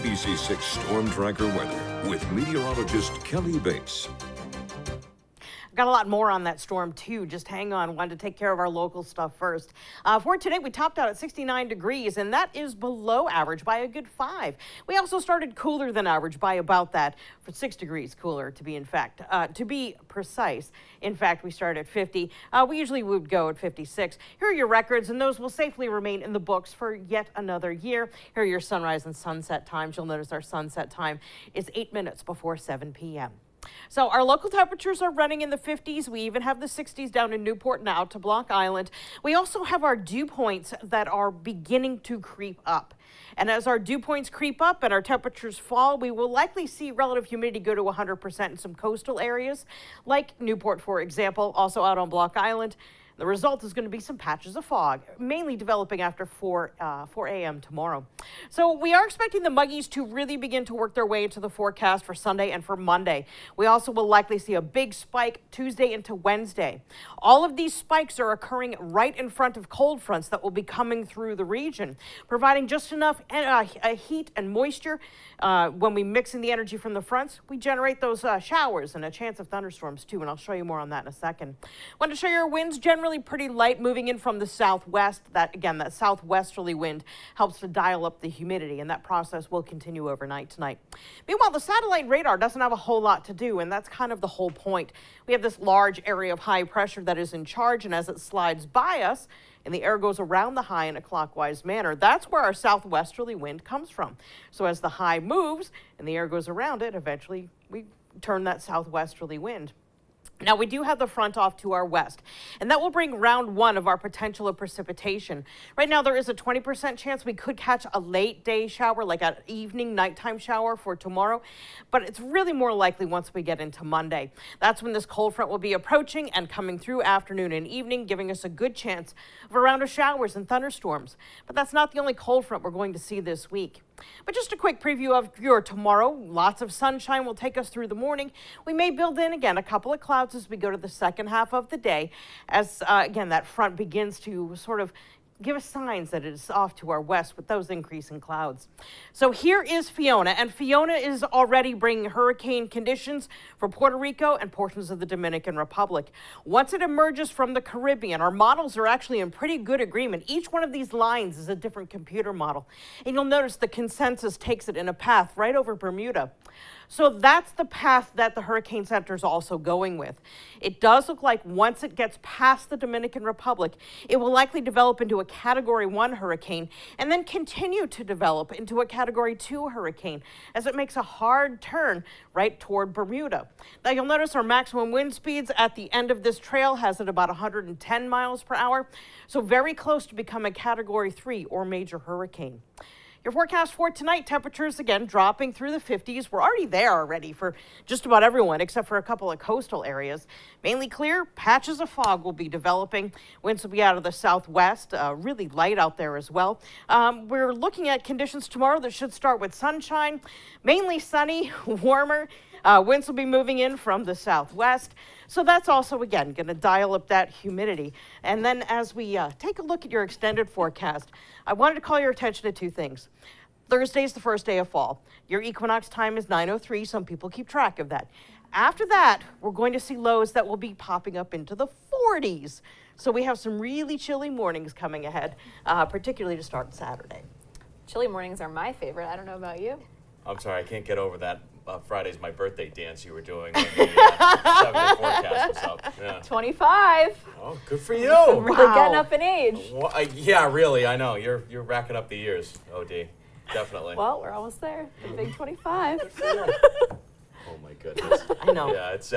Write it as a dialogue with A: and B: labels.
A: ABC6 Storm Tracker weather with meteorologist Kelly Bates.
B: Got a lot more on that storm too. Just hang on. Wanted to take care of our local stuff first. For today, we topped out at 69 degrees, and that is below average by a good 5. We also started cooler than average by about that, for 6 degrees cooler to be precise. In fact, we started at 50. We usually would go at 56. Here are your records, and those will safely remain in the books for yet another year. Here are your sunrise and sunset times. You'll notice our sunset time is 8 minutes before 7 p.m. So our local temperatures are running in the 50s. We even have the 60s down in Newport and out to Block Island. We also have our dew points that are beginning to creep up. And as our dew points creep up and our temperatures fall, we will likely see relative humidity go to 100% in some coastal areas, like Newport, for example, also out on Block Island. The result is going to be some patches of fog, mainly developing after 4 a.m. tomorrow. So we are expecting the muggies to really begin to work their way into the forecast for Sunday and for Monday. We also will likely see a big spike Tuesday into Wednesday. All of these spikes are occurring right in front of cold fronts that will be coming through the region, providing just enough heat and moisture. When we mix in the energy from the fronts, we generate those showers and a chance of thunderstorms too, and I'll show you more on that in a second. Want to show you our winds generally pretty light moving in from the southwest. That southwesterly wind helps to dial up the humidity, and that process will continue overnight tonight. Meanwhile, the satellite radar doesn't have a whole lot to do, and that's kind of the whole point. We have this large area of high pressure that is in charge, and as it slides by us and the air goes around the high in a clockwise manner, that's where our southwesterly wind comes from. So as the high moves and the air goes around it, eventually we turn that southwesterly wind. Now, we do have the front off to our west, and that will bring round one of our potential of precipitation. Right now, there is a 20% chance we could catch a late day shower, like an evening, nighttime shower for tomorrow, but it's really more likely once we get into Monday. That's when this cold front will be approaching and coming through afternoon and evening, giving us a good chance of a round of showers and thunderstorms. But that's not the only cold front we're going to see this week. But just a quick preview of your tomorrow. Lots of sunshine will take us through the morning. We may build in again a couple of clouds as we go to the second half of the day, as again that front begins to sort of give us signs that it is off to our west with those increasing clouds. So here is Fiona, and Fiona is already bringing hurricane conditions for Puerto Rico and portions of the Dominican Republic. Once it emerges from the Caribbean, our models are actually in pretty good agreement. Each one of these lines is a different computer model, and you'll notice the consensus takes it in a path right over Bermuda. So that's the path that the Hurricane Center is also going with. It does look like once it gets past the Dominican Republic, it will likely develop into a Category 1 hurricane and then continue to develop into a Category 2 hurricane as it makes a hard turn right toward Bermuda. Now you'll notice our maximum wind speeds at the end of this trail has it about 110 miles per hour, so very close to become a Category 3 or major hurricane. Your forecast for tonight, temperatures again dropping through the 50s. We're already there already for just about everyone except for a couple of coastal areas. Mainly clear, patches of fog will be developing. Winds will be out of the southwest, really light out there as well. We're looking at conditions tomorrow that should start with sunshine, mainly sunny, warmer. Winds will be moving in from the southwest. So that's also, again, going to dial up that humidity. And then as we take a look at your extended forecast, I wanted to call your attention to two things. Thursday is the first day of fall. Your equinox time is 9:03. Some people keep track of that. After that, we're going to see lows that will be popping up into the 40s. So we have some really chilly mornings coming ahead, particularly to start Saturday.
C: Chilly mornings are my favorite. I don't know about you.
D: I'm sorry, I can't get over that. Friday's my birthday dance you were doing. When the 7-day forecast was up. Yeah.
C: 25.
D: Oh, good for you.
C: Really getting up in age.
D: Well, yeah, really, I know. You're racking up the years, OD. Definitely.
C: Well, we're almost there. The big 25.
D: Oh my goodness.
B: I know.
D: Yeah, it's